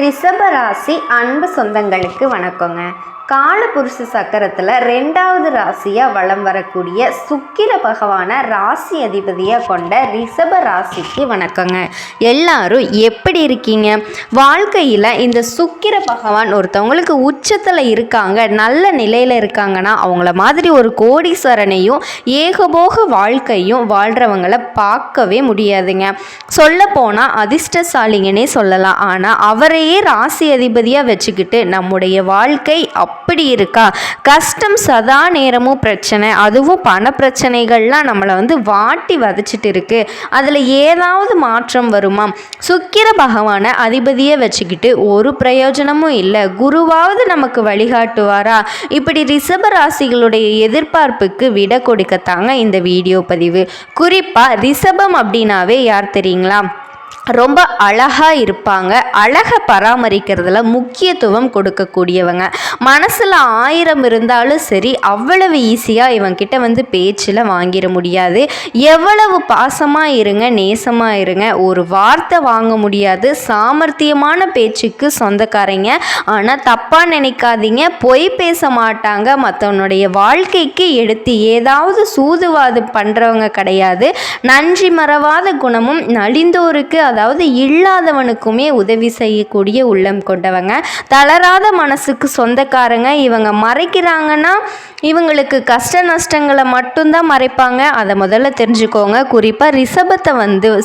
ரிஷபராசி அன்பு சொந்தங்களுக்கு வணக்கங்க. காலபுருஷ சக்கரத்தில் 2வது ராசியாக வலம் வரக்கூடிய சுக்கிர பகவானை ராசி அதிபதியாக கொண்ட ரிஷப ராசிக்கு வணக்கங்க. எல்லாரும் எப்படி இருக்கீங்க? வாழ்க்கையில் இந்த சுக்கிர பகவான் ஒருத்தவங்களுக்கு உச்சத்தில் இருக்காங்க, நல்ல நிலையில் இருக்காங்கன்னா அவங்கள மாதிரி ஒரு கோடீஸ்வரனையும் ஏகபோக வாழ்க்கையும் வாழ்கிறவங்களை பார்க்கவே முடியாதுங்க. சொல்லப்போனால் அதிர்ஷ்டசாலிங்கன்னே சொல்லலாம். ஆனால் அவரையே ராசி அதிபதியாக வச்சுக்கிட்டு நம்முடைய வாழ்க்கை அப்படி இருக்கா? கஷ்டம் சதா நேரமும் பிரச்சனை, அதுவும் பண பிரச்சனைகள்லாம் நம்மளை வாட்டி வதச்சிட்டு இருக்கு. அதில் ஏதாவது மாற்றம் வருமா? சுக்கிர பகவானை அதிபதியை வச்சுக்கிட்டு ஒரு பிரயோஜனமும் இல்லை. குருவாவது நமக்கு வழிகாட்டுவாரா? இப்படி ரிஷப ராசிகளுடைய எதிர்பார்ப்புக்கு விட கொடுக்கத்தாங்க இந்த வீடியோ பதிவு. குறிப்பாக ரிஷபம் அப்படின்னாவே யார் தெரியுங்களா? ரொம்ப அழகாக இருப்பாங்க. அழகை பராமரிக்கிறதுல முக்கியத்துவம் கொடுக்கக்கூடியவங்க. மனசில் 1000 இருந்தாலும் சரி, அவ்வளவு ஈஸியாக இவங்கிட்ட பேச்சில் வாங்கிட முடியாது. எவ்வளவு பாசமாக இருங்க, நேசமாக இருங்க, ஒரு வார்த்தை வாங்க முடியாது. சாமர்த்தியமான பேச்சுக்கு சொந்தக்காரங்க. ஆனால் தப்பாக நினைக்காதீங்க, பொய் பேச மாட்டாங்க. மற்றவனுடைய வாழ்க்கைக்கு எடுத்து ஏதாவது சூதுவாது பண்ணுறவங்க கிடையாது. நன்றி மறவாத குணமும் நலிந்தோருக்கு அதாவது இல்லாதவனுக்குமே உதவி செய்யக்கூடிய உள்ளம் கொண்டவங்க. தளராத மனசுக்கு சொந்தக்காரங்க. இவங்க மறைக்கிறாங்கன்னா இவங்களுக்கு கஷ்ட நஷ்டங்களை மட்டும்தான் மறைப்பாங்க. அதை முதல்ல தெரிஞ்சுக்கோங்க. குறிப்பாக ரிஷபத்தை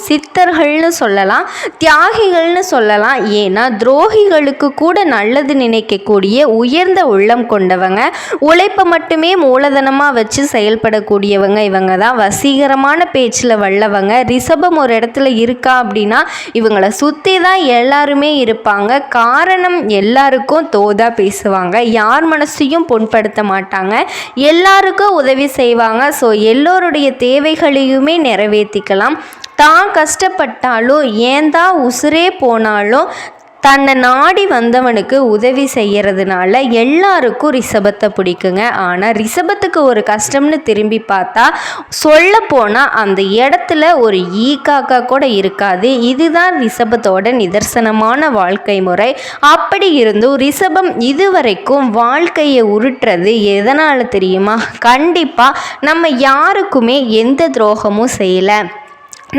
சித்தர்கள்னு சொல்லலாம், தியாகிகள்னு சொல்லலாம். ஏன்னா துரோகிகளுக்கு கூட நல்லது நினைக்கக்கூடிய உயர்ந்த உள்ளம் கொண்டவங்க. உழைப்பை மட்டுமே மூலதனமாக வச்சு செயல்படக்கூடியவங்க. இவங்க தான் வசீகரமான பேச்சில் வல்லவங்க. ரிஷபம் ஒரு இடத்துல இருக்கா அப்படின்னா இவங்களை சுற்றி தான் எல்லாருமே இருப்பாங்க. காரணம் எல்லாருக்கும் தோதா பேசுவாங்க, யார் மனசையும் புண்படுத்த மாட்டாங்க, எல்லாருக்கும் உதவி செய்வாங்க. ஸோ எல்லோருடைய தேவைகளையுமே நிறைவேற்றிக்கலாம். தான் கஷ்டப்பட்டாலும் ஏன் தான் உசுரே போனாலும் தன்னை நாடி வந்தவனுக்கு உதவி செய்கிறதுனால எல்லாருக்கும் ரிஷபத்தை பிடிக்குங்க. ஆனால் ரிஷபத்துக்கு ஒரு கஷ்டம்னு திரும்பி பார்த்தா சொல்லப்போனால் அந்த இடத்துல ஒரு ஈக்காக்கா கூட இருக்காது. இதுதான் ரிஷபத்தோட நிதர்சனமான வாழ்க்கை முறை. அப்படி இருந்தும் ரிஷபம் இதுவரைக்கும் வாழ்க்கையை உருட்டுறது எதனால் தெரியுமா? கண்டிப்பாக நம்ம யாருக்குமே எந்த துரோகமும் செய்யலை.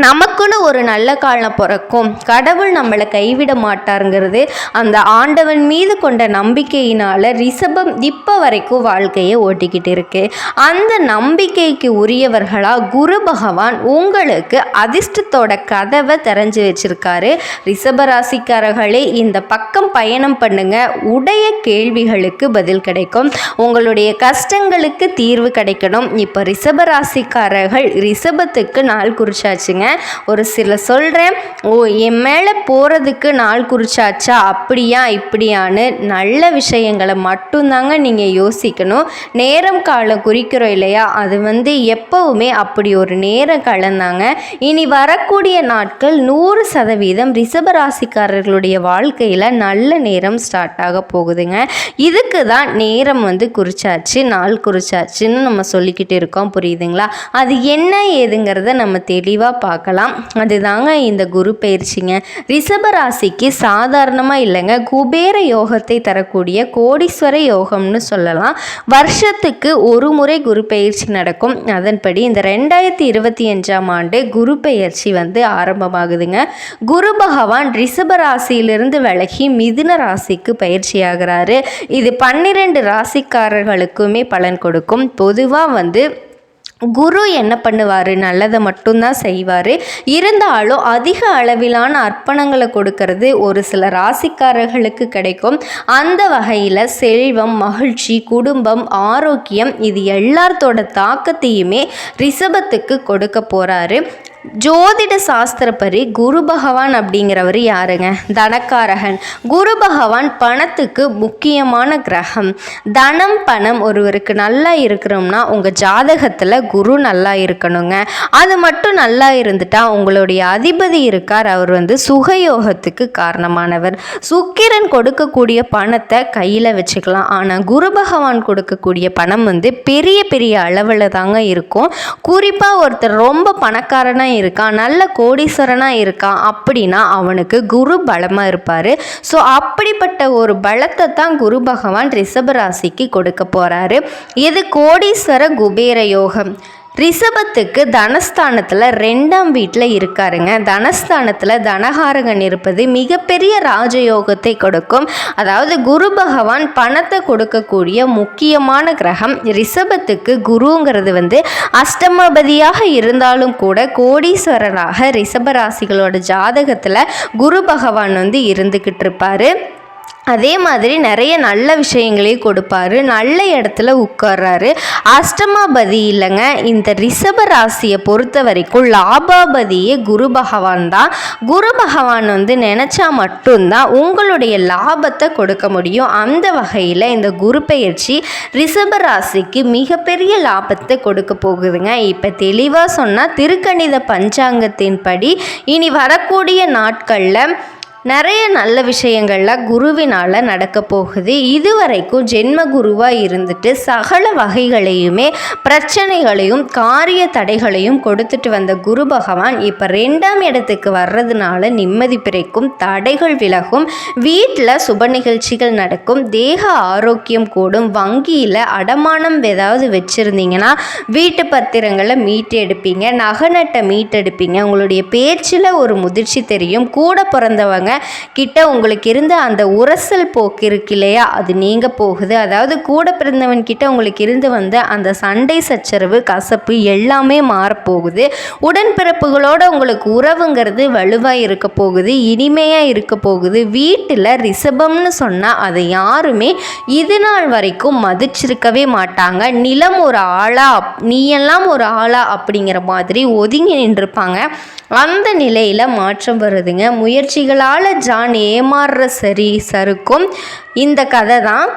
நமக்குன்னு ஒரு நல்ல காலம் பிறக்கும், கடவுள் நம்மளை கைவிட மாட்டாருங்கிறது அந்த ஆண்டவன் மீது கொண்ட நம்பிக்கையினால் ரிஷபம் இப்போ வரைக்கும் வாழ்க்கையை ஓட்டிக்கிட்டு இருக்கு. அந்த நம்பிக்கைக்கு உரியவர்களாக குரு பகவான் உங்களுக்கு அதிர்ஷ்டத்தோட கதவை திறஞ்சு வச்சிருக்காரு. ரிஷபராசிக்காரர்களே, இந்த பக்கம் பயணம் பண்ணுங்க. உடைய கேள்விகளுக்கு பதில் கிடைக்கும். உங்களுடைய கஷ்டங்களுக்கு தீர்வு கிடைக்கணும். இப்போ ரிஷபராசிக்காரர்கள் ரிஷபத்துக்கு நாள் குறிச்சாச்சுங்க. ஒரு சில சொல்கிறேன், என் மேலே போகிறதுக்கு நாள் குறிச்சாச்சா, அப்படியா இப்படியான்னு நல்ல விஷயங்களை மட்டும்தாங்க நீங்கள் யோசிக்கணும். நேரம் காலம் குறிக்கிறோம் இல்லையா, அது எப்போவுமே அப்படி ஒரு நேர காலந்தாங்க. இனி வரக்கூடிய நாட்கள் 100% ரிஷபராசிக்காரர்களுடைய வாழ்க்கையில் நல்ல நேரம் ஸ்டார்ட் ஆக போகுதுங்க. இதுக்கு தான் நேரம் குறிச்சாச்சு, நாள் குறிச்சாச்சுன்னு நம்ம சொல்லிக்கிட்டு இருக்கோம். புரியுதுங்களா? அது என்ன ஏதுங்கிறத நம்ம தெளிவாக பார்க்கலாம். அதுதாங்க இந்த குரு பயிற்சிங்க. ரிஷபராசிக்கு சாதாரணமாக இல்லைங்க, குபேர யோகத்தை தரக்கூடிய கோடீஸ்வர யோகம்னு சொல்லலாம். வருஷத்துக்கு ஒரு முறை குரு பயிற்சி நடக்கும். அதன்படி இந்த 2025ஆம் ஆண்டு குரு பயிற்சி ஆரம்பமாகுதுங்க. குரு பகவான் ரிஷபராசியிலிருந்து விலகி மிதுன ராசிக்கு பயிற்சி ஆகிறாரு. இது 12 ராசிக்காரர்களுக்குமே பலன் கொடுக்கும். பொதுவாக குரு என்ன பண்ணுவார்? நல்லதை மட்டும்தான் செய்வார். இருந்தாலும் அதிக அளவிலான அர்ப்பணங்களை கொடுக்கறது ஒரு சில ராசிக்காரர்களுக்கு கிடைக்கும். அந்த வகையில் செல்வம், மகிழ்ச்சி, குடும்பம், ஆரோக்கியம் இது எல்லாத்தோட தாக்கத்தையுமே ரிஷபத்துக்கு கொடுக்க போகிறாரு. ஜோதிட சாஸ்திரப்படி குரு பகவான் அப்படிங்கிறவர் யாருங்க? தனக்காரகன். குரு பகவான் பணத்துக்கு முக்கியமான கிரகம். தனம் பணம் ஒருவருக்கு நல்லா இருக்கணும்னா உங்கள் ஜாதகத்தில் குரு நல்லா இருக்கணுங்க. அது மட்டும் நல்லா இருந்துட்டா உங்களுடைய அதிபதி இருக்கார், அவர் சுகயோகத்துக்கு காரணமானவர். சுக்கிரன் கொடுக்கக்கூடிய பணத்தை கையில் வச்சுக்கலாம். ஆனால் குரு பகவான் கொடுக்கக்கூடிய பணம் பெரிய பெரிய அளவில் தாங்க இருக்கும். குறிப்பாக ஒருத்தர் ரொம்ப பணக்காரனாக செல்வந்தனாக இருக்கான், நல்ல கோடீஸ்வரனாக இருக்கான் அப்படின்னா அவனுக்கு குரு பலமாக இருப்பார். ஸோ அப்படிப்பட்ட ஒரு பலத்தை தான் குரு பகவான் ரிஷபராசிக்கு கொடுக்க போகிறாரு. இது கோடீஸ்வர குபேர யோகம். ரிஷபத்துக்கு தனஸ்தானத்தில் 2ஆம் வீட்டில் இருக்காருங்க. தனஸ்தானத்தில் தனகாரகன் இருப்பது மிகப்பெரிய ராஜயோகத்தை கொடுக்கும். அதாவது குரு பகவான் பணத்தை கொடுக்கக்கூடிய முக்கியமான கிரகம். ரிஷபத்துக்கு குருங்கிறது அஷ்டமபதியாக இருந்தாலும் கூட கோடீஸ்வரராக ரிஷபராசிகளோட ஜாதகத்தில் குரு பகவான் இருந்துக்கிட்டு இருப்பார். அதே மாதிரி நிறைய நல்ல விஷயங்களையும் கொடுப்பாரு, நல்ல இடத்துல உட்கார்றாரு. அஷ்டமாபதி இல்லைங்க, இந்த ரிஷப ராசியை பொறுத்த வரைக்கும் லாபாபதியே குரு பகவான் தான். குரு பகவான் நினச்சா மட்டும்தான் உங்களுடைய லாபத்தை கொடுக்க முடியும். அந்த வகையில் இந்த குரு பெயர்ச்சி ரிஷப ராசிக்கு மிகப்பெரிய லாபத்தை கொடுக்க போகுதுங்க. இப்போ தெளிவாக சொன்னால் திருக்கணித பஞ்சாங்கத்தின்படி இனி வரக்கூடிய நாட்களில் நிறைய நல்ல விஷயங்கள்லாம் குருவினால் நடக்க போகுது. இதுவரைக்கும் ஜென்ம குருவாக இருந்துட்டு சகல வகைகளையுமே பிரச்சனைகளையும் காரிய தடைகளையும் கொடுத்துட்டு வந்த குரு பகவான் இப்போ 2ஆம் இடத்துக்கு வர்றதுனால நிம்மதி பிறக்கும், தடைகள் விலகும், வீட்டில் சுப நிகழ்ச்சிகள் நடக்கும், தேக ஆரோக்கியம் கூடும். வங்கியில் அடமானம் ஏதாவது வச்சுருந்தீங்கன்னா வீட்டு பத்திரங்களை மீட்டு எடுப்பீங்க, நகநட்டை மீட்டெடுப்பீங்க. உங்களுடைய பேச்சில் ஒரு முதிர்ச்சி தெரியும். கூட பிறந்தவங்க கிட்ட உங்களுக்கு இருந்த அந்த உரசல் போக்கு இருக்கு இல்லையா, அது நீங்க போகுது. அதாவது கூட பிறந்தவன் கிட்ட உங்களுக்கு இருந்து வந்த அந்த சண்டை சச்சரவு கசப்பு எல்லாமே மாறப்போகுது. உடன்பிறப்புகளோட உங்களுக்கு உறவுங்கிறது வலுவாக இருக்க போகுது, இனிமையாக இருக்க போகுது. வீட்டில் ரிஷபம்னு சொன்னால் அதை யாருமே இது நாள் வரைக்கும் மதிச்சிருக்கவே மாட்டாங்க. நிலம் ஒரு ஆளா, நீயெல்லாம் ஒரு ஆளா அப்படிங்கிற மாதிரி ஒதுங்கி நின்றுப்பாங்க. அந்த நிலையில் மாற்றம் வருதுங்க. முயற்சிகளால் ஜான் ஏமாறுற சறுக்கும் இந்த கதை தான்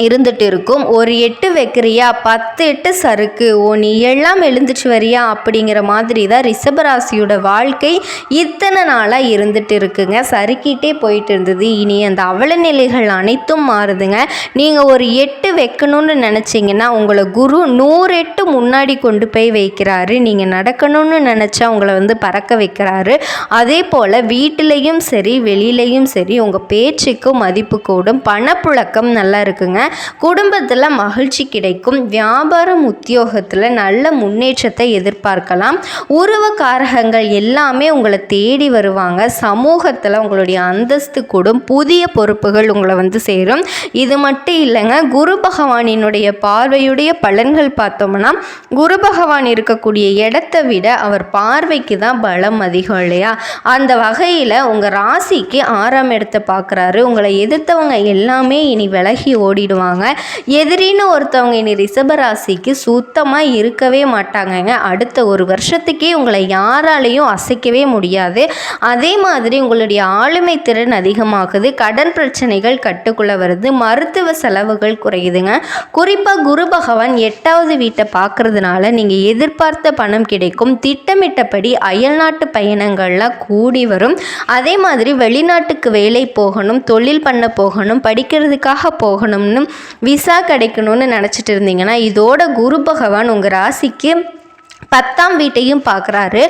இருந்துட்டு இருக்கும். ஒரு 8 வைக்கிறியா 10 8 சறுக்கு, நீ எல்லாம் எழுந்துச்சு வரியா அப்படிங்கிற மாதிரி தான் ரிஷபராசியோட வாழ்க்கை இத்தனை நாளாக இருந்துட்டு இருக்குங்க. சறுக்கிட்டே போயிட்டு இருந்தது. இனி அந்த அவல நிலைகள் அனைத்தும் மாறுதுங்க. நீங்கள் ஒரு 8 வைக்கணும்னு நினச்சிங்கன்னா உங்களை குரு 100 8 முன்னாடி கொண்டு போய் வைக்கிறாரு. நீங்கள் நடக்கணும்னு நினச்சா உங்களை பறக்க வைக்கிறாரு. அதே போல் வீட்டிலையும் சரி வெளியிலையும் சரி உங்கள் பேச்சுக்கு மதிப்பு கூடும், பணப்புழக்கம் நல்லா இருக்குங்க. குடும்பத்தில் மகிழ்ச்சி கிடைக்கும். வியாபாரம் உத்தியோகத்தில் நல்ல முன்னேற்றத்தை எதிர்பார்க்கலாம். உறவுக்காரகங்கள் எல்லாமே உங்களை தேடி வருவாங்க. சமூகத்தில் உங்களுடைய அந்தஸ்து கூடும், புதிய பொறுப்புகள் உங்களை சேரும். இது மட்டும் இல்லைங்க, குரு பகவானினுடைய பார்வையுடைய பலன்கள் பார்த்தோம்னா குரு பகவான் இருக்கக்கூடிய இடத்தை விட அவர் பார்வைக்கு தான் பலம் அதிகம் இல்லையா. அந்த வகையில் உங்கள் ராசிக்கு 6ஆம் இடத்தை பார்க்குறாரு. உங்களை எதிர்த்தவங்க எல்லாமே இனி விலகி ஓடிடும். எதிரின்னு ஒருத்தவங்க இனி ரிஷபராசிக்கு சுத்தமாக இருக்கவே மாட்டாங்கங்க. அடுத்த ஒரு வருஷத்துக்கே உங்களை யாராலையும் அசைக்கவே முடியாது. அதே மாதிரி உங்களுடைய ஆளுமை திறன் அதிகமாகுது, கடன் பிரச்சனைகள் கட்டுக்குள்ள வருது, மருத்துவ செலவுகள் குறையுதுங்க. குறிப்பாக குரு பகவான் 8ஆவது வீட்டை பார்க்கறதுனால நீங்கள் எதிர்பார்த்த பணம் கிடைக்கும். திட்டமிட்டபடி அயல்நாட்டு பயணங்கள்லாம் கூடி வரும். அதே மாதிரி வெளிநாட்டுக்கு வேலை போகணும், தொழில் பண்ண போகணும், படிக்கிறதுக்காக போகணும்னு விசா கிடைக்கணும்னு நினச்சிட்டு இருந்தீங்கன்னா இதோட குரு பகவான் உங்கள் ராசிக்கு 10ஆம் வீட்டையும் பார்க்குறாரு.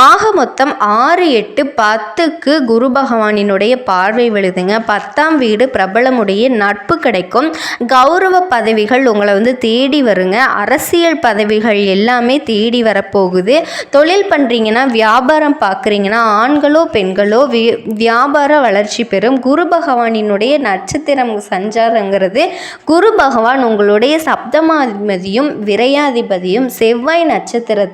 ஆக மொத்தம் 6 8 10க்கு குரு பகவானினுடைய பார்வை விழுதுங்க. 10ஆம் வீடு பிரபலமுடைய நட்பு கிடைக்கும். கௌரவ பதவிகள் உங்களை தேடி வருங்க. அரசியல் பதவிகள் எல்லாமே தேடி வரப்போகுது. தொழில் பண்ணுறீங்கன்னா வியாபாரம் பார்க்குறீங்கன்னா ஆண்களோ பெண்களோ வியாபார வளர்ச்சி பெறும். குரு பகவானினுடைய நட்சத்திரம் சஞ்சாரங்கிறது குரு பகவான் உங்களுடைய சப்தமாதிபதியும் விரையாதிபதியும் செவ்வாய் நட்சத்திரத்தில்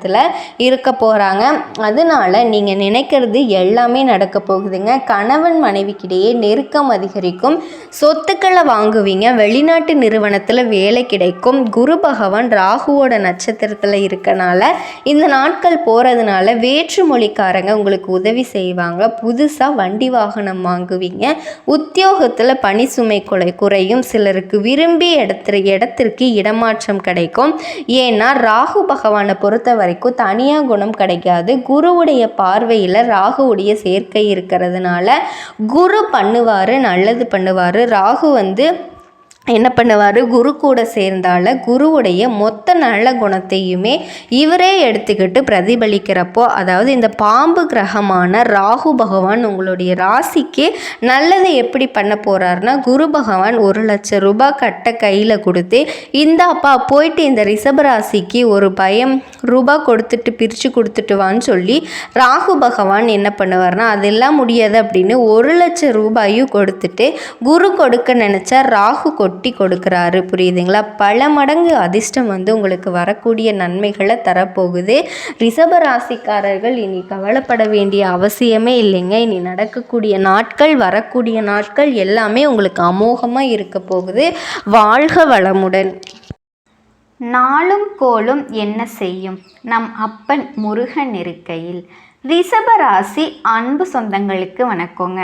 இருக்க போகிறாங்க. அதனால நீங்கள் நினைக்கிறது எல்லாமே நடக்க போகுதுங்க. கணவன் மனைவிக்கிடையே நெருக்கம் அதிகரிக்கும். சொத்துக்களை வாங்குவீங்க. வெளிநாட்டு நிறுவனத்தில் வேலை கிடைக்கும். குரு பகவான் ராகுவோட நட்சத்திரத்தில் இருக்கனால இந்த நாட்கள் போகிறதுனால வேற்று மொழிக்காரங்க உங்களுக்கு உதவி செய்வாங்க. புதுசாக வண்டி வாகனம் வாங்குவீங்க. உத்தியோகத்தில் பணி சுமை குறையும். சிலருக்கு விரும்பிய இடத்திற்கு இடமாற்றம் கிடைக்கும். ஏன்னா ராகு பகவானை பொறுத்த வரைக்கும் தனியாக குணம் கிடைக்காது. குருவுடைய பார்வையில் ராகுவுடைய சேர்க்கை இருக்கிறதுனால குரு பண்ணுவார், நல்லது பண்ணுவார். ராகு என்ன பண்ணுவார், குரு கூட சேர்ந்தால குருவுடைய மொத்த நல்ல குணத்தையுமே இவரே எடுத்துக்கிட்டு பிரதிபலிக்கிறப்போ, அதாவது இந்த பாம்பு கிரகமான ராகு பகவான் உங்களுடைய ராசிக்கு நல்லதை எப்படி பண்ண போகிறாருன்னா, குரு பகவான் 1,00,000 ரூபாய் கட்ட கையில் கொடுத்து, இந்தாப்பா போயிட்டு இந்த ரிஷப ராசிக்கு ஒரு பயம் ரூபாய் கொடுத்துட்டு பிரித்து கொடுத்துட்டு வான்னு சொல்லி ராகு பகவான் என்ன பண்ணுவார்னா, அதெல்லாம் முடியாது அப்படின்னு 1,00,000 ரூபாயும் கொடுத்துட்டு குரு கொடுக்க நினச்சா ராகு கொட்டி கொடுக்குறாரு. புரியுதுங்களா? பல மடங்கு அதிர்ஷ்டம் உங்களுக்கு வரக்கூடிய நன்மைகளை தரப்போகுது. ரிஷப ராசிக்காரர்கள் இனி கவலைப்பட வேண்டிய அவசியமே இல்லைங்க. இனி நடக்கக்கூடிய நாட்கள், வரக்கூடிய நாட்கள் எல்லாமே உங்களுக்கு அமோகமாக இருக்க போகுது. வாழ்க வளமுடன். நாளும் கோளும் என்ன செய்யும், நம் அப்பன் முருகன் இருக்கையில். ரிஷப ராசி அன்பு சொந்தங்களுக்கு வணக்கங்க.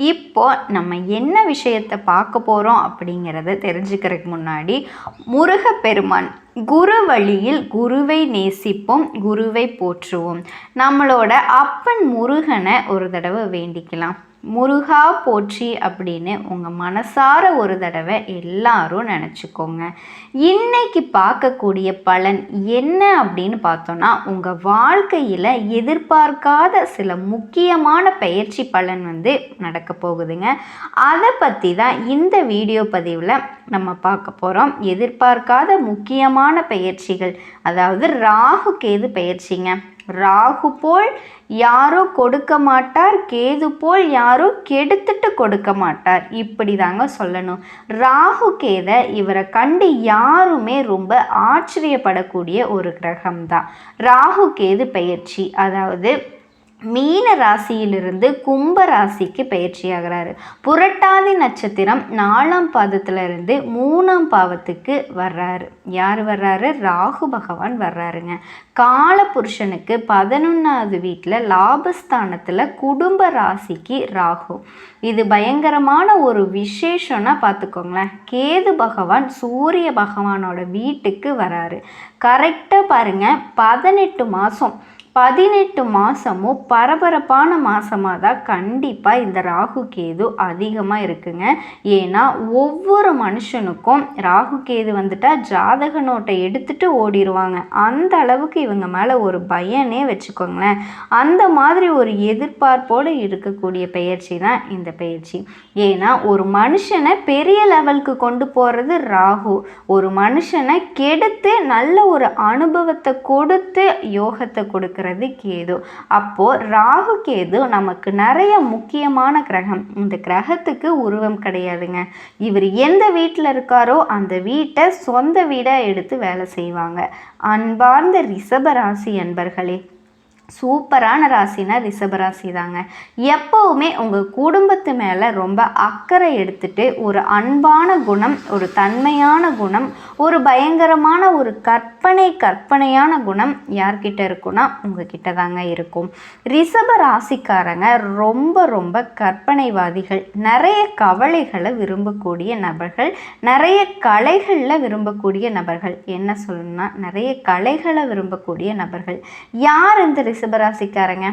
இப்போ நம்ம என்ன விஷயத்தை பார்க்க போகிறோம் அப்படிங்கிறத தெரிஞ்சுக்கிறதுக்கு முன்னாடி, முருகப்பெருமான் குரு வழியில் குருவை நேசிப்போம், குருவை போற்றுவோம். நம்மளோட அப்பன் முருகனை ஒரு தடவை வேண்டிக்கலாம். முருகா போற்றி அப்படின்னு உங்கள் மனசார ஒரு தடவை எல்லாரும் நினச்சிக்கோங்க. இன்னைக்கு பார்க்கக்கூடிய பலன் என்ன அப்படின்னு பார்த்தோன்னா, உங்கள் வாழ்க்கையில் எதிர்பார்க்காத சில முக்கியமான பயிற்சி பலன் நடக்க போகுதுங்க. அதை பற்றி தான் இந்த வீடியோ பதிவில் நம்ம பார்க்க போகிறோம். எதிர்பார்க்காத முக்கியமான பயிற்சிகள், அதாவது ராகு கேது பயிற்சிங்க. ராகு போல் யாரும் கொடுக்க மாட்டார், கேது போல் யாரும் கெடுத்துட்டு கொடுக்க மாட்டார், இப்படி தாங்க சொல்லணும். ராகு கேதை இவரை கண்டு யாருமே ரொம்ப ஆச்சரியப்படக்கூடிய ஒரு கிரகம்தான் ராகு கேது பயிற்சி. அதாவது மீன ராசியிலிருந்து கும்ப ராசிக்கு பயிற்சி ஆகிறாரு. புரட்டாதி நட்சத்திரம் 4ஆம் பாதத்திலிருந்து 3ஆம் பாவத்துக்கு வர்றாரு. யார் வர்றாரு? ராகு பகவான் வர்றாருங்க. கால புருஷனுக்கு 11வது வீட்டில் லாபஸ்தானத்தில் குடும்ப ராசிக்கு ராகு. இது பயங்கரமான ஒரு விசேஷம்னா பார்த்துக்கோங்களேன். கேது பகவான் சூரிய பகவானோட வீட்டுக்கு வராரு. கரெக்டாக பாருங்கள், 18 மாதமும் பரபரப்பான மாதமாக தான் கண்டிப்பாக இந்த ராகு கேது அதிகமாக இருக்குங்க. ஏன்னா ஒவ்வொரு மனுஷனுக்கும் ராகு கேது வந்துட்டால் ஜாதக நோட்டை எடுத்துகிட்டு ஓடிடுவாங்க. அந்த அளவுக்கு இவங்க மேலே ஒரு பயனே வச்சுக்கோங்களேன். அந்த மாதிரி ஒரு எதிர்பார்ப்போடு இருக்கக்கூடிய பயிற்சி தான் இந்த பயிற்சி. ஏன்னா ஒரு மனுஷனை பெரிய லெவலுக்கு கொண்டு போகிறது ராகு, ஒரு மனுஷனை கெடுத்து நல்ல ஒரு அனுபவத்தை கொடுத்து யோகத்தை கொடுக்குறது கேது. அப்போ ராகு கேது நமக்கு நிறைய முக்கியமான கிரகம். இந்த கிரகத்துக்கு உருவம் கிடையாதுங்க. இவர் எந்த வீட்டில் இருக்காரோ அந்த வீட்டை சொந்த வீடாக எடுத்து வேலை செய்வாங்க. அன்பார்ந்த ரிஷப ராசி அன்பர்களே, சூப்பரான ராசினா ரிஷபராசி தாங்க. எப்போவுமே உங்கள் குடும்பத்து மேலே ரொம்ப அக்கறை எடுத்துட்டு ஒரு அன்பான குணம், ஒரு தன்மையான குணம், ஒரு பயங்கரமான ஒரு கற்பனையான குணம் யார்கிட்ட இருக்குன்னா உங்ககிட்ட தாங்க இருக்கும். ரிஷப ராசிக்காரங்க ரொம்ப கற்பனைவாதிகள், நிறைய கவலைகளை விரும்பக்கூடிய நபர்கள், நிறைய கலைகளில் விரும்பக்கூடிய நபர்கள். என்ன சொல்லணும்னா நிறைய கலைகளை விரும்பக்கூடிய நபர்கள். யார் இந்த ரிஷபராசிக்காரங்க?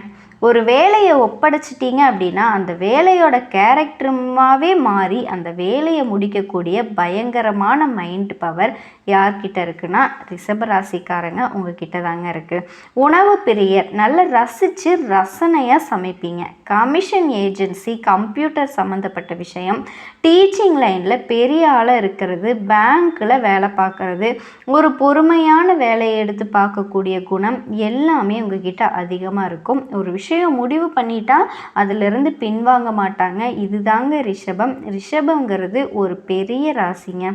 ஒரு வேலையை ஒப்படைச்சிட்டிங்க அப்படின்னா அந்த வேலையோட கேரக்டருமாவே மாறி அந்த வேலையை முடிக்கக்கூடிய பயங்கரமான மைண்ட் பவர் யார்கிட்ட இருக்குன்னா ரிஷபராசிக்காரங்க உங்ககிட்ட தாங்க இருக்குது. உணவு பிரியர், நல்ல ரசித்து ரசனையாக சமைப்பீங்க. கமிஷன் ஏஜென்சி, கம்ப்யூட்டர் சம்மந்தப்பட்ட விஷயம், டீச்சிங் லைனில் பெரிய ஆளாக இருக்கிறது, பேங்க்கில் வேலை பார்க்குறது, ஒரு பொறுமையான வேலையை எடுத்து பார்க்கக்கூடிய குணம் எல்லாமே உங்ககிட்ட அதிகமாக இருக்கும். ஒரு விஷயம் முடிவு பண்ணிட்டா அதிலிருந்து பின்வாங்க மாட்டாங்க. இதுதாங்க ரிஷபம். ரிஷபங்கிறது ஒரு பெரிய ராசிங்க.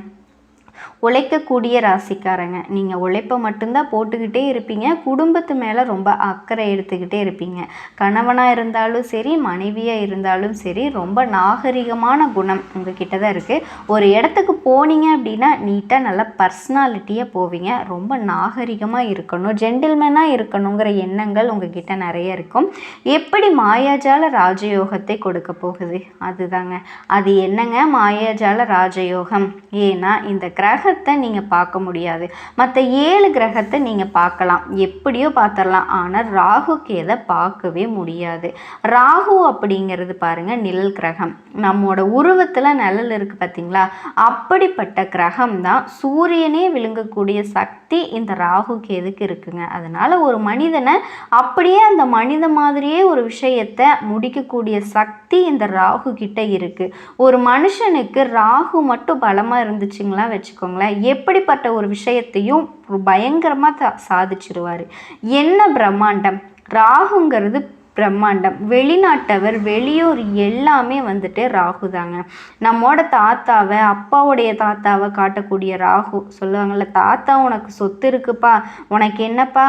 உழைக்கக்கூடிய ராசிக்காரங்க. நீங்கள் உழைப்பை மட்டும்தான் போட்டுக்கிட்டே இருப்பீங்க. குடும்பத்து மேலே ரொம்ப அக்கறை எடுத்துக்கிட்டே இருப்பீங்க. கணவனாக இருந்தாலும் சரி, மனைவியாக இருந்தாலும் சரி, ரொம்ப நாகரிகமான குணம் உங்ககிட்ட தான் இருக்குது. ஒரு இடத்துக்கு போனீங்க அப்படின்னா நீட்டாக நல்லா பர்சனாலிட்டியாக போவீங்க. ரொம்ப நாகரிகமாக இருக்கணும், ஜென்டில்மேனாக இருக்கணுங்கிற எண்ணங்கள் உங்ககிட்ட நிறைய இருக்கும். எப்படி மாயாஜால ராஜயோகத்தை கொடுக்க போகுது அதுதாங்க. அது என்னங்க மாயாஜால ராஜயோகம்? ஏன்னா இந்த கிரகத்தை நீங்கள் பார்க்க முடியாது. மற்ற 7 கிரகத்தை நீங்கள் பார்க்கலாம், எப்படியோ பார்த்துடலாம். ஆனால் ராகு கேதை பார்க்கவே முடியாது. ராகு அப்படிங்கிறது பாருங்கள் நிழல் கிரகம். நம்மோட உருவத்தில் நிழல் இருக்குது பார்த்தீங்களா, அப்படிப்பட்ட கிரகம் தான். சூரியனே விழுங்கக்கூடிய சக்தி இந்த ராகு கேதுக்கு இருக்குங்க. அதனால் ஒரு மனிதனை அப்படியே அந்த மனித மாதிரியே ஒரு விஷயத்தை முடிக்கக்கூடிய சக்தி இந்த ராகு கிட்ட இருக்குது. ஒரு மனுஷனுக்கு ராகு மட்டும் பலமாக இருந்துச்சுங்களா வச்சுக்கோங்களேன், எப்படிப்பட்ட ஒரு விஷயத்தையும் பயங்கரமாக சாதிச்சிருவார். என்ன பிரம்மாண்டம்! ராகுங்கிறது பிரம்மாண்டம். வெளிநாட்டவர் வெளியூர் எல்லாமே வந்துட்டு ராகு தாங்க. நம்மோட தாத்தாவை அப்பாவுடைய தாத்தாவை காட்டக்கூடிய ராகு. சொல்லுவாங்கள்ல, தாத்தா உனக்கு சொத்து இருக்குப்பா, உனக்கு என்னப்பா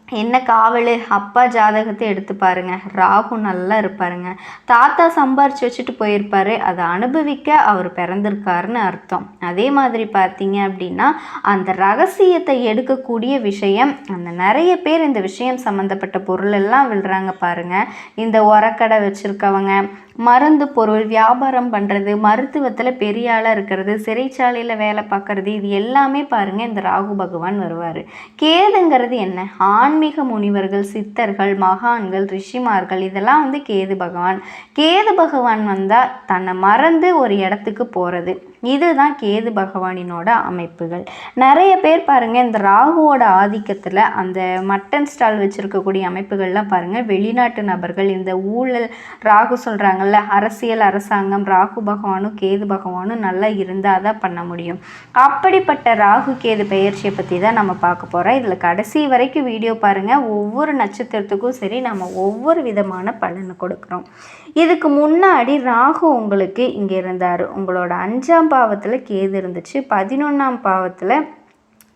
என்ன காவல், அப்பா ஜாதகத்தை எடுத்து பாருங்க, ராகு நல்லா இருப்பாருங்க. தாத்தா சம்பாரிச்சு வச்சுட்டு போயிருப்பாரு, அதை அனுபவிக்க அவர் பிறந்திருக்காருன்னு அர்த்தம். அதே மாதிரி பார்த்தீங்க அப்படின்னா அந்த ரகசியத்தை எடுக்கக்கூடிய விஷயம், அந்த நிறைய பேர் இந்த விஷயம் சம்மந்தப்பட்ட பொருள் எல்லாம் விழுறாங்க பாருங்க. இந்த உரக்கடை வச்சுருக்கவங்க, மருந்து பொருள் வியாபாரம் பண்ணுறது, மருத்துவத்தில் பெரிய ஆளாக இருக்கிறது, சிறைச்சாலையில் வேலை பார்க்குறது, இது எல்லாமே பாருங்கள் இந்த ராகு பகவான் வருவார். கேதுங்கிறது என்ன? ஆன்மீக முனிவர்கள், சித்தர்கள், மகான்கள், ரிஷிமார்கள், இதெல்லாம் வந்து கேது பகவான். கேது பகவான் வந்தால் தன்னை மறந்து ஒரு இடத்துக்கு போகிறது. இதுதான் கேது பகவானினோட அமைப்புகள். நிறைய பேர் பாருங்கள் இந்த ராகுவோட ஆதிக்கத்தில் அந்த மட்டன் ஸ்டால் வச்சுருக்கக்கூடிய அமைப்புகள்லாம் பாருங்கள் வெளிநாட்டு நபர்கள். இந்த ஊழல் ராகு சொல்கிறாங்கல்ல, அரசியல் அரசாங்கம், ராகு பகவானும் கேது பகவானும் நல்லா இருந்தால் தான் பண்ண முடியும். அப்படிப்பட்ட ராகு கேது பெயர்ச்சியை பற்றி தான் நம்ம பார்க்க போகிறோம். இதில் கடைசி வரைக்கும் வீடியோ பாருங்கள். ஒவ்வொரு நட்சத்திரத்துக்கும் சரி நம்ம ஒவ்வொரு விதமான பலனை கொடுக்குறோம். இதுக்கு முன்னாடி ராகு உங்களுக்கு இங்கே இருந்தார். உங்களோட 5ஆம் பாவத்தில் கேது இருந்துச்சு, 11ஆம் பாவத்தில்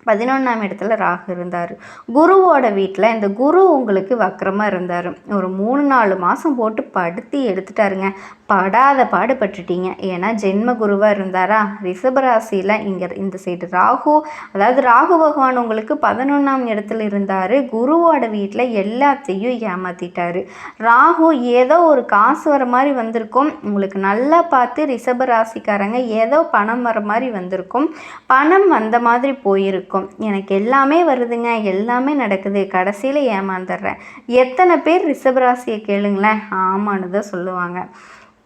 11ஆம் இடத்துல ராகு இருந்தார். குருவோட வீட்டில் இந்த குரு உங்களுக்கு வக்கரமாக இருந்தார். ஒரு 3-4 மாதம் போட்டு படுத்தி எடுத்துட்டாருங்க. படாத பாடுபட்டுட்டீங்க. ஏன்னா ஜென்ம குருவாக இருந்தாரா. ரிஷபராசியில் இங்கே இந்த சைடு ராகு, அதாவது ராகு பகவான் உங்களுக்கு 11ஆம் இடத்துல இருந்தார். குருவோட வீட்டில் எல்லாத்தையும் ஏமாற்றிட்டார். ராகு ஏதோ ஒரு காசு வர மாதிரி வந்திருக்கும் உங்களுக்கு, நல்லா பார்த்து ரிஷபராசிக்காரங்க ஏதோ பணம் வர மாதிரி வந்திருக்கும். பணம் வந்த மாதிரி போயிருக்கும். எனக்கு எல்லாமே வருதுங்க, எல்லாமே நடக்குது, கடைசியில் ஏமாந்துடுறேன். எத்தனை பேர் ரிஷபராசியை கேளுங்களேன், ஆமான்னு தான் சொல்லுவாங்க.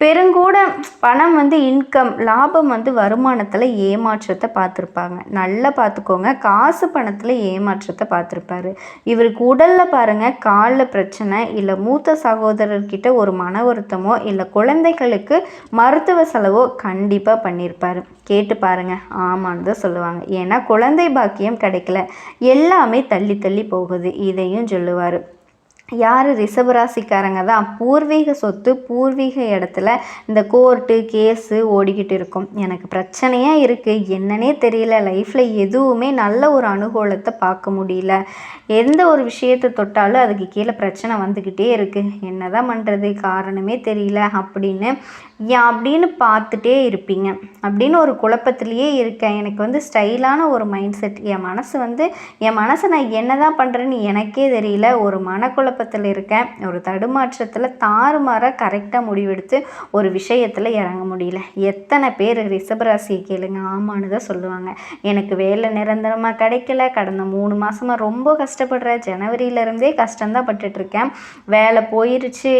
பெருங்கூட பணம் வந்து இன்கம், லாபம் வந்து வருமானத்தில் ஏமாற்றத்தை பார்த்துருப்பாங்க. நல்லா பார்த்துக்கோங்க, காசு பணத்தில் ஏமாற்றத்தை பார்த்துருப்பாரு. இவருக்கு உடலில் பாருங்கள் காலில் பிரச்சனை, இல்லை மூத்த சகோதரர்கிட்ட ஒரு மன வருத்தமோ, இல்லை குழந்தைகளுக்கு மருத்துவ செலவோ கண்டிப்பாக பண்ணியிருப்பார். கேட்டு பாருங்கள், ஆமான்னு தான் சொல்லுவாங்க. ஏன்னா குழந்தை பாக்கியம் கிடைக்கல, எல்லாமே தள்ளி தள்ளி போகுது, இதையும் சொல்லுவார். யார்? ரிஷபராசிக்காரங்க தான். பூர்வீக சொத்து, பூர்வீக இடத்துல இந்த கோர்ட்டு கேஸு ஓடிக்கிட்டு இருக்கும். எனக்கு பிரச்சனையாக இருக்குது, என்னன்னே தெரியல, லைஃப்பில் எதுவுமே நல்ல ஒரு அனுகூலத்தை பார்க்க முடியல, எந்த ஒரு விஷயத்தை தொட்டாலும் அதுக்கு கீழே பிரச்சனை வந்துக்கிட்டே இருக்குது, என்ன தான் பண்ணுறது, காரணமே தெரியல அப்படின்னு பார்த்துட்டே இருப்பீங்க. அப்படின்னு ஒரு குழப்பத்திலேயே இருக்கேன். எனக்கு வந்து ஸ்டைலான ஒரு மைண்ட் செட், என் மனசை நான் என்ன தான் பண்ணுறேன்னு எனக்கே தெரியல, ஒரு மனக்குழப்பத்தில் இருக்கேன், ஒரு தடுமாற்றத்தில் தாறுமாறாக கரெக்டாக முடிவெடுத்து ஒரு விஷயத்தில் இறங்க முடியல. எத்தனை பேர் ரிஷபராசியை கேளுங்க, ஆமான்னு தான் சொல்லுவாங்க. எனக்கு வேலை நிரந்தரமாக கிடைக்கல, கடந்த 3 மாதமாக ரொம்ப கஷ்டப்படுறேன், ஜனவரியிலேருந்தே கஷ்டம்தான் பட்டுட்ருக்கேன், வேலை போயிருச்சு,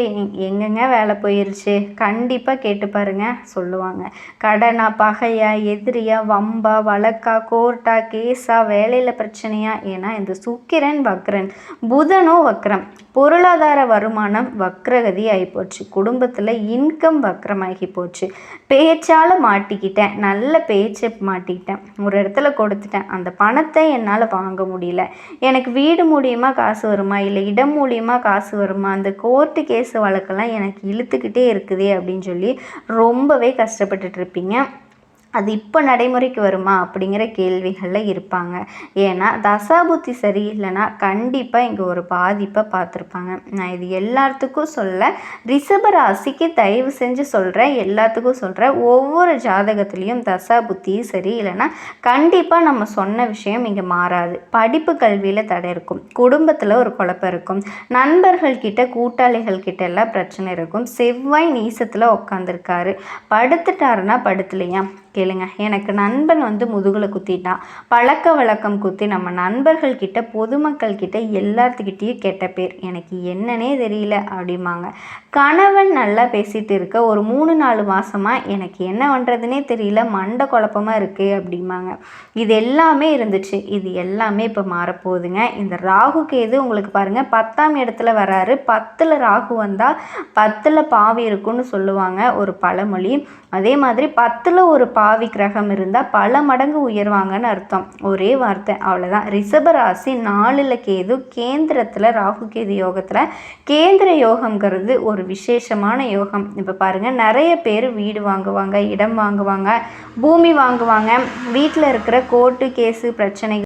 எங்கெங்க வேலை போயிருச்சு, கண்டிப்பாக கேட்டு பாருங்க சொல்லுவாங்க. கடனா, பகையா, எதிரியா, வம்பா, வழக்கா, கோர்ட்டா, கேஸா, வேலையில் பிரச்சனையா. ஏன்னா இந்த சுக்கிரன் வக்ரன், புதனும் வக்ரம், பொருளாதார வருமானம் வக்ரகதி ஆகிப்போச்சு, குடும்பத்தில் இன்கம் வக்ரமாகி போச்சு, பேச்சால் மாட்டிக்கிட்டேன், நல்ல பேச்சை மாட்டிக்கிட்டேன், ஒரு இடத்துல கொடுத்துட்டேன், அந்த பணத்தை என்னால் வாங்க முடியல, எனக்கு வீடு மூலியமாக காசு வருமா, இல்லை இடம் மூலியமாக காசு வருமா, அந்த கோர்ட்டு கேஸு வழக்கெல்லாம் எனக்கு இழுத்துக்கிட்டே இருக்குதே அப்படின்னு சொல்லி ரொம்பவே கஷ்டப்பட்டுட்ருப்பீங்க. அது இப்போ நடைமுறைக்கு வருமா அப்படிங்கிற கேள்விகளில் இருப்பாங்க. ஏன்னா தசாபுத்தி சரியில்லைன்னா கண்டிப்பாக இங்கே ஒரு பாதிப்பை பார்த்துருப்பாங்க. நான் இது எல்லாத்துக்கும் சொல்ல, ரிஷபராசிக்கு தயவு செஞ்சு சொல்கிறேன், எல்லாத்துக்கும் சொல்கிறேன். ஒவ்வொரு ஜாதகத்துலேயும் தசாபுத்தி சரி இல்லைன்னா கண்டிப்பாக நம்ம சொன்ன விஷயம் இங்கே மாறாது. படிப்பு கல்வியில் தடை இருக்கும், குடும்பத்தில் ஒரு குழப்பம் இருக்கும், நண்பர்கள்கிட்ட கூட்டாளிகள்கிட்ட எல்லாம் பிரச்சனை இருக்கும், செவ்வாய் நீசத்தில் உட்காந்துருக்காரு, படுத்துட்டாருன்னா படுத்துலையா கேளுங்க. எனக்கு நண்பன் வந்து முதுகில் குத்திட்டான். பழக்க வழக்கம் குத்தி நம்ம நண்பர்கள்கிட்ட பொதுமக்கள்கிட்ட எல்லாத்துக்கிட்டேயும் கெட்ட பேர். எனக்கு என்னன்னே தெரியல அப்படிம்பாங்க. கணவன் நல்லா பேசிகிட்டு இருக்க ஒரு 3-4 மாதமாக எனக்கு என்ன பண்ணுறதுனே தெரியல, மண்டை குழப்பமாக இருக்குது அப்படிம்பாங்க. இது எல்லாமே இருந்துச்சு. இது எல்லாமே இப்போ மாறப்போகுதுங்க. இந்த ராகு கேது உங்களுக்கு பாருங்கள் 10ஆம் இடத்துல வராரு. 10ல் ராகு வந்தால் 10ல் பாவி இருக்குன்னு சொல்லுவாங்க ஒரு பழமொழி. அதே மாதிரி 10ல் ஒரு பாவி கிரகம் இருந்தால் பல மடங்கு உயர்வாங்கன்னு அர்த்தம். ஒரே வார்த்தை, அவ்வளோதான். ரிஷபராசி 4ல் கேது, கேந்திரத்தில் ராகு கேது யோகத்தில். கேந்திர யோகம்ங்கிறது ஒரு விசேஷமான யோகம். இப்போ பாருங்கள், நிறைய பேர் வீடு வாங்குவாங்க, இடம் வாங்குவாங்க, பூமி வாங்குவாங்க. வீட்டில் இருக்கிற கோர்ட்டு கேஸு பிரச்சனைகள்